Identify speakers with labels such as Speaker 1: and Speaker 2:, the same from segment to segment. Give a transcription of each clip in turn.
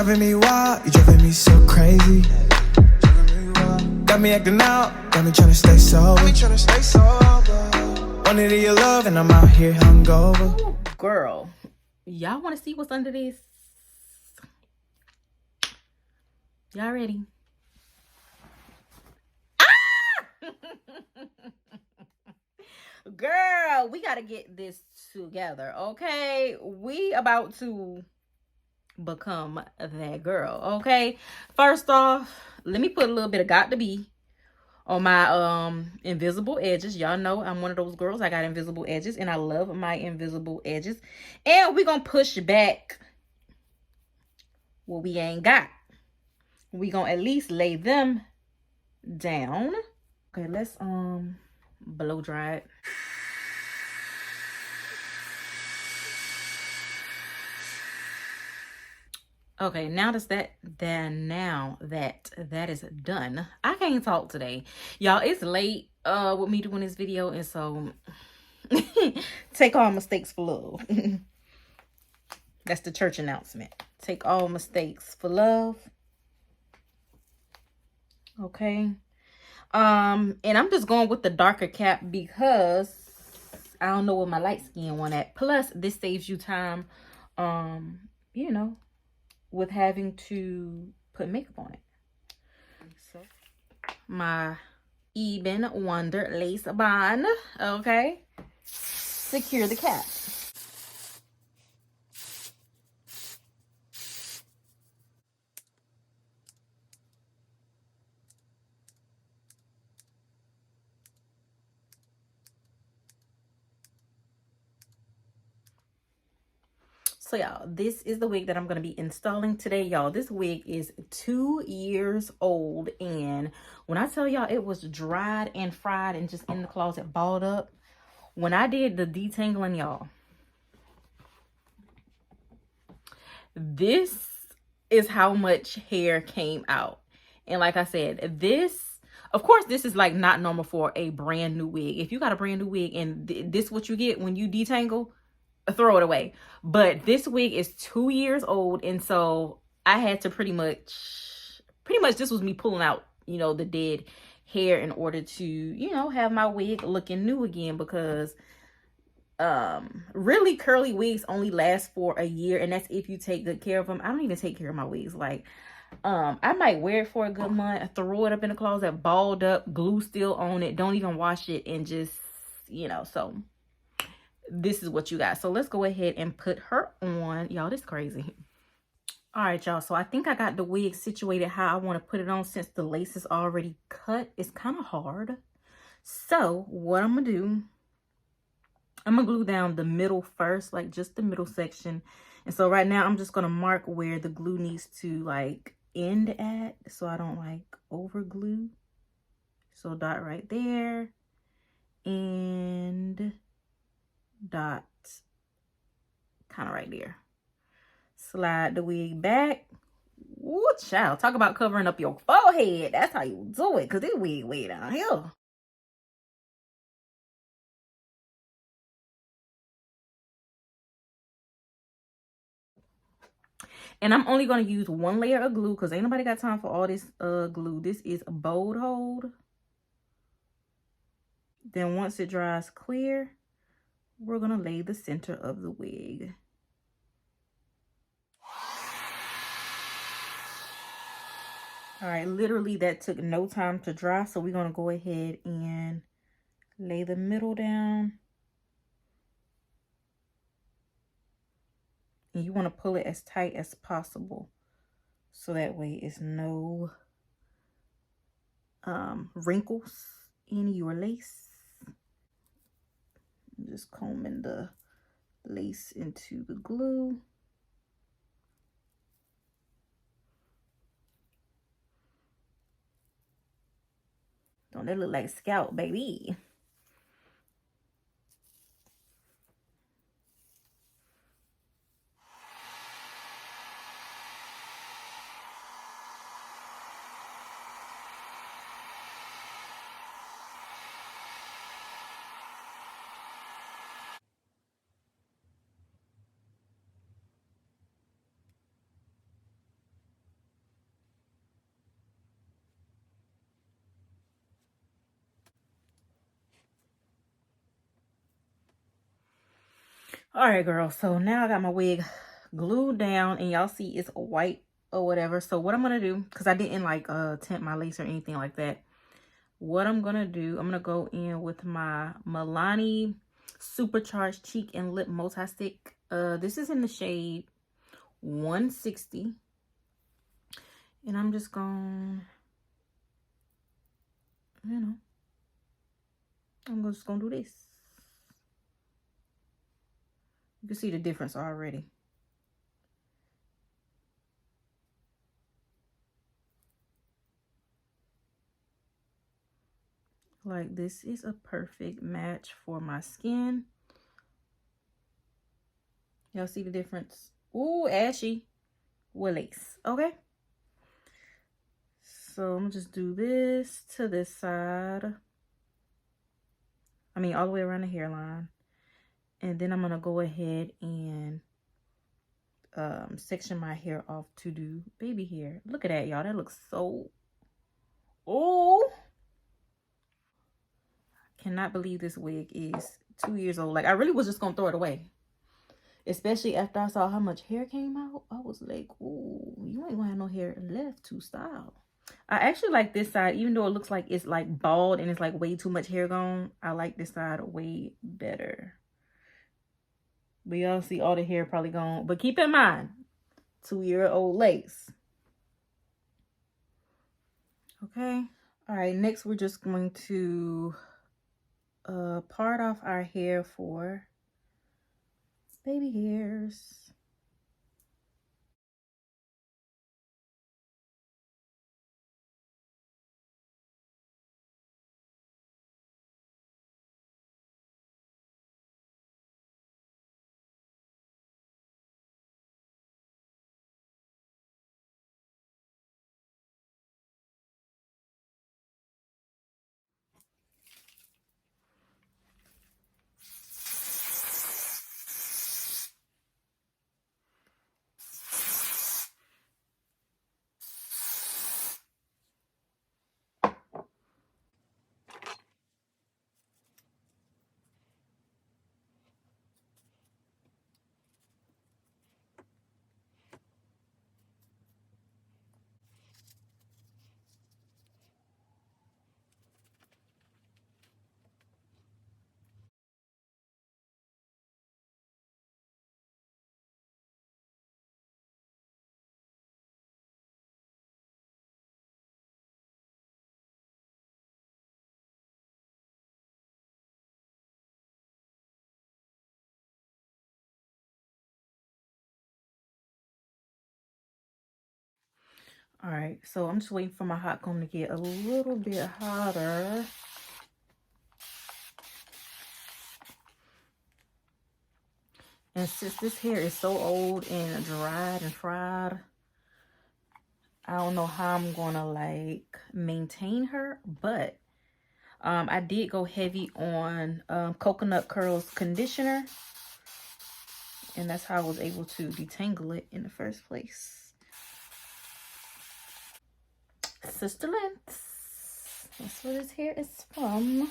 Speaker 1: driving me wild, you driving me so crazy. Got me acting out, got me tryna stay sober. Wanted your love and I'm out here hungover.
Speaker 2: Girl, y'all want to see what's under this? Y'all ready? Ah! Girl, we gotta get this together, okay? We about to become that girl, okay? First off, let me put a little bit of got to be on my invisible edges. Y'all know I'm one of those girls. I got invisible edges and I love my invisible edges. And we're gonna push back what we ain't got. We gonna at least lay them down. Okay, let's blow dry it. Okay, now that is done, I can't talk today, y'all. It's late with me doing this video, and so take all mistakes for love. That's the church announcement. Take all mistakes for love. Okay. And I'm just going with the darker cap because I don't know where my light skin one at. Plus, this saves you time, you know, with having to put makeup on it. So my Eben Wonder lace bond, okay, secure the cap. So y'all, this is the wig that I'm going to be installing today, y'all. This wig is 2 years old, and when I tell y'all it was dried and fried and just in the closet balled up, when I did the detangling, y'all, this is how much hair came out. And like I said, this, of course, this is like not normal for a brand new wig. If you got a brand new wig and this is what you get when you detangle, throw it away. But this wig is 2 years old, and so I had to pretty much this was me pulling out, you know, the dead hair in order to, you know, have my wig looking new again, because really curly wigs only last for a year, and that's if you take good care of them. I don't even take care of my wigs. Like I might wear it for a good month, throw it up in the closet, balled up, glue still on it, don't even wash it, and just, you know. So this is what you got. So let's go ahead and put her on. Y'all, this crazy. All right, y'all. So I think I got the wig situated how I want to put it on. Since the lace is already cut, it's kind of hard. So what I'm going to do, I'm going to glue down the middle first, like just the middle section. And so right now I'm just going to mark where the glue needs to like end at, so I don't like over glue. So dot right there and dot kind of right there. Slide the wig back. Woo, child, talk about covering up your forehead. That's how you do it, because this wig way down here. And I'm only going to use one layer of glue because ain't nobody got time for all this glue. This is a bold hold. Then once it dries clear, we're going to lay the center of the wig. All right, literally that took no time to dry, so we're going to go ahead and lay the middle down. And you want to pull it as tight as possible, so that way it's no wrinkles in your lace. I'm just combing the lace into the glue. Don't that look like scalp, baby? All right, girl. So now I got my wig glued down, and y'all see it's white or whatever. So what I'm gonna do, because I didn't like tint my lace or anything like that. What I'm gonna do, I'm gonna go in with my Milani Supercharged Cheek and Lip Multi-Stick. This is in the shade 160. And I'm just gonna, you know, I'm just gonna do this. You can see the difference already. Like, this is a perfect match for my skin. Y'all see the difference? Ooh, ashy with lace. Okay. So I'm gonna just do this to this side. I mean, all the way around the hairline. And then I'm gonna go ahead and section my hair off to do baby hair. Look at that, y'all. That looks so... Oh! Cannot believe this wig is 2 years old. Like, I really was just gonna throw it away. Especially after I saw how much hair came out. I was like, ooh, you ain't gonna have no hair left to style. I actually like this side, even though it looks like it's like bald and it's like way too much hair gone. I like this side way better. But y'all see all the hair probably gone. But keep in mind, 2-year-old lace. Okay. All right, next we're just going to part off our hair for baby hairs. All right, so I'm just waiting for my hot comb to get a little bit hotter. And since this hair is so old and dried and fried, I don't know how I'm gonna like maintain her, but I did go heavy on coconut curls conditioner, and that's how I was able to detangle it in the first place. Sister lengths. That's where this hair is from.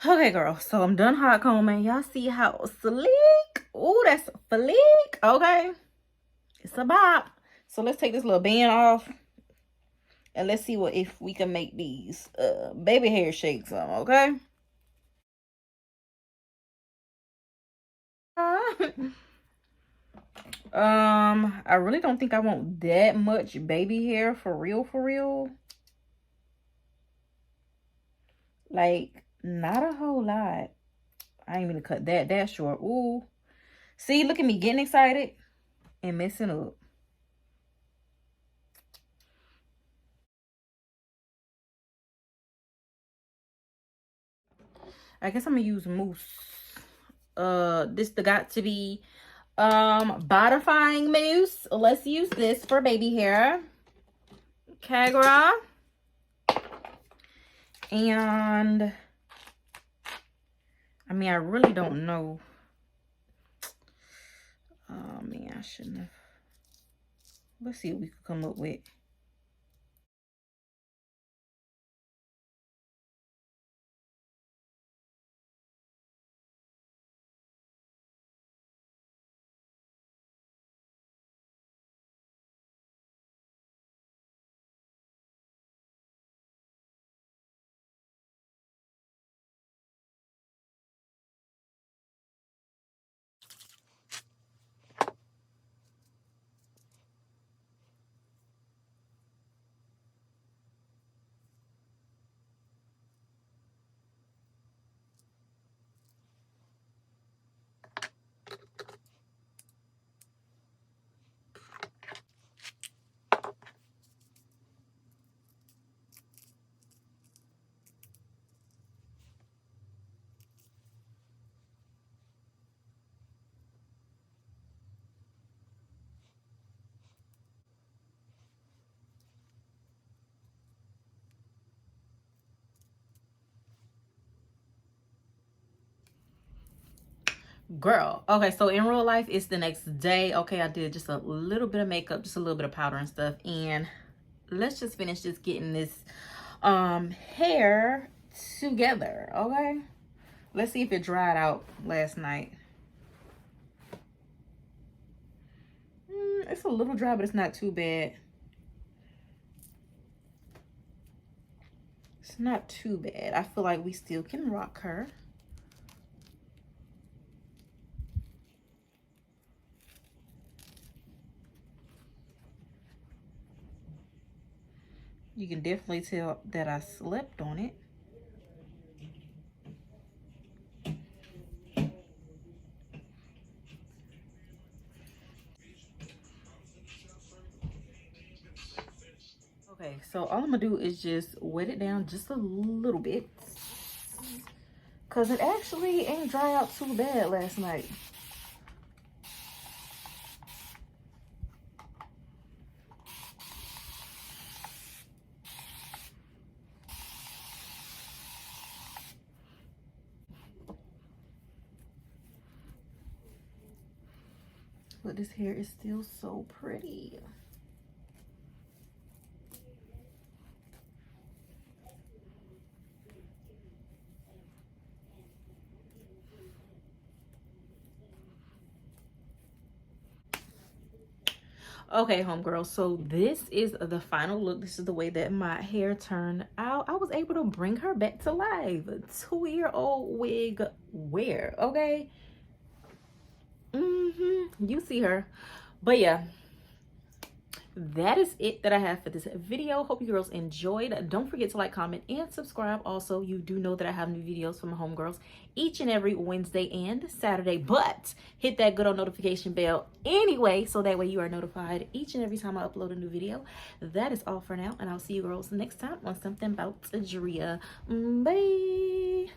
Speaker 2: Okay, girl, so I'm done hot combing. Y'all see how sleek? Ooh, that's sleek. Okay, it's a bop. So let's take this little band off, and let's see what if we can make these baby hair shakes on. Okay. I really don't think I want that much baby hair for real, for real. Like, not a whole lot. I ain't gonna cut that short. Ooh. See, look at me getting excited and messing up. I guess I'm gonna use mousse. This the got to be bodifying mousse. Let's use this for baby hair. Okay, girl. And I mean, I really don't know. Oh man, I shouldn't have. Let's see what we could come up with. Girl, okay, so in real life it's the next day. Okay, I did just a little bit of makeup, just a little bit of powder and stuff, and let's just finish just getting this hair together. Okay, let's see if it dried out last night. It's a little dry, but it's not too bad. It's not too bad. I feel like we still can rock her. You can definitely tell that I slept on it. Okay, so all I'm gonna do is just wet it down just a little bit, because it actually ain't dry out too bad last night. But this hair is still so pretty. Okay, homegirl, so this is the final look. This is the way that my hair turned out. I was able to bring her back to life. 2-year-old wig wear, okay? You see her. But yeah, that is it that I have for this video. Hope you girls enjoyed. Don't forget to like, comment, and subscribe. Also, you do know that I have new videos from my homegirls each and every Wednesday and Saturday, but hit that good old notification bell anyway, so that way you are notified each and every time I upload a new video. That is all for now, and I'll see you girls next time on something about Adria. Bye.